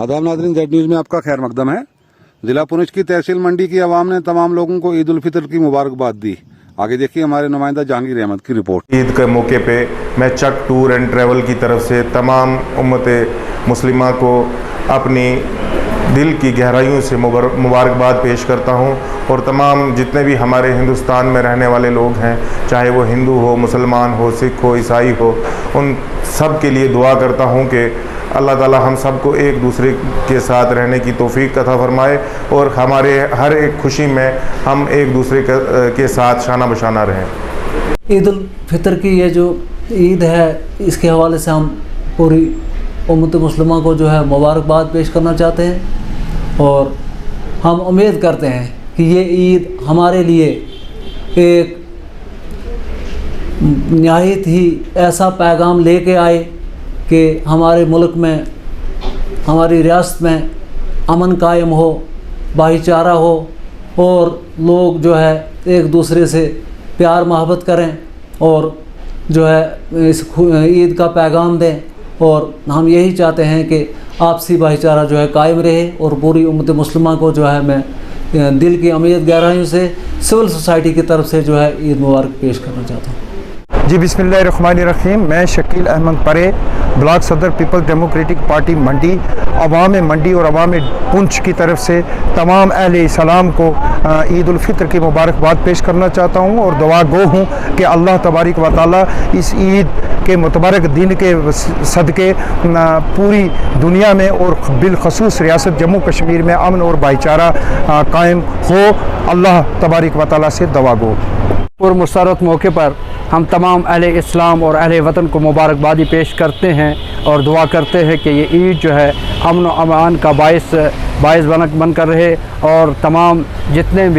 आदाब नाज़रीन, Z news में आपका खैर मकदम है। जिला पुंछ की तहसील मंडी की आवाम ने तमाम लोगों को ईद उल फितर की मुबारकबाद दी। आगे देखिए हमारे नुमाइंदा जहांगीर अहमद की रिपोर्ट। ईद के मौके पे मैं चक टूर एंड ट्रैवल की तरफ से तमाम उम्मत मुस्लिमा को अपनी दिल की गहराइयों से मुबारकबाद पेश करता हूं और तमाम जितने भी हमारे हिंदुस्तान में रहने वाले लोग हैं, चाहे वो हिंदू हो, मुसलमान हो, सिख हो, ईसाई हो, उन सब के लिए दुआ करता हूं कि अल्लाह ताला हम सबको एक दूसरे के साथ रहने की तौफीक अता फरमाए और हमारे हर एक खुशी में हम एक दूसरे के साथ शाना बशाना रहें। ईद उल फितर की ये जो ईद है, इसके हवाले से हम पूरी उम्मत मुस्लिमा को जो है मुबारकबाद पेश करना चाहते हैं और हम उम्मीद करते हैं कि ये ईद हमारे लिए एक निहायत ही ऐसा पैगाम लेके आए कि हमारे मुल्क में, हमारी रियासत में अमन कायम हो, भाईचारा हो और लोग जो है एक दूसरे से प्यार मोहब्बत करें और जो है इस ईद का पैगाम दें। और हम यही चाहते हैं कि आपसी भाईचारा जो है कायम रहे और पूरी उम्मत मुस्लिमा को जो है मैं दिल की अमीर गहराइयों से सिविल सोसाइटी की तरफ से जो है ईद मुबारक पेश करना चाहता हूँ। जी बिस्मिल्लाहिर्रहमानिर्रहीम। मैं शकील अहमद परे, ब्लॉक सदर पीपल डेमोक्रेटिक पार्टी मंडी, अवाम मंडी और अवाम पुंछ की तरफ से तमाम अहले इस्लाम को ईद उल फितर की मुबारकबाद पेश करना चाहता हूँ और दुआ गो हूँ कि अल्लाह तबारक व तआला इस ईद के मुतबारक दिन के सदक़े पूरी दुनिया में और बिलखसूस रियासत जम्मू कश्मीर में अमन और भाईचारा कायम हो। अल्लाह तबारक व तआला से दुआ गो। और मुसरत मौके पर हम तमाम अहले इस्लाम और अहले वतन को मुबारकबादी पेश करते हैं और दुआ करते हैं कि ये ईद जो है अमन व अमान का बायस बन कर रहे और तमाम जितने भी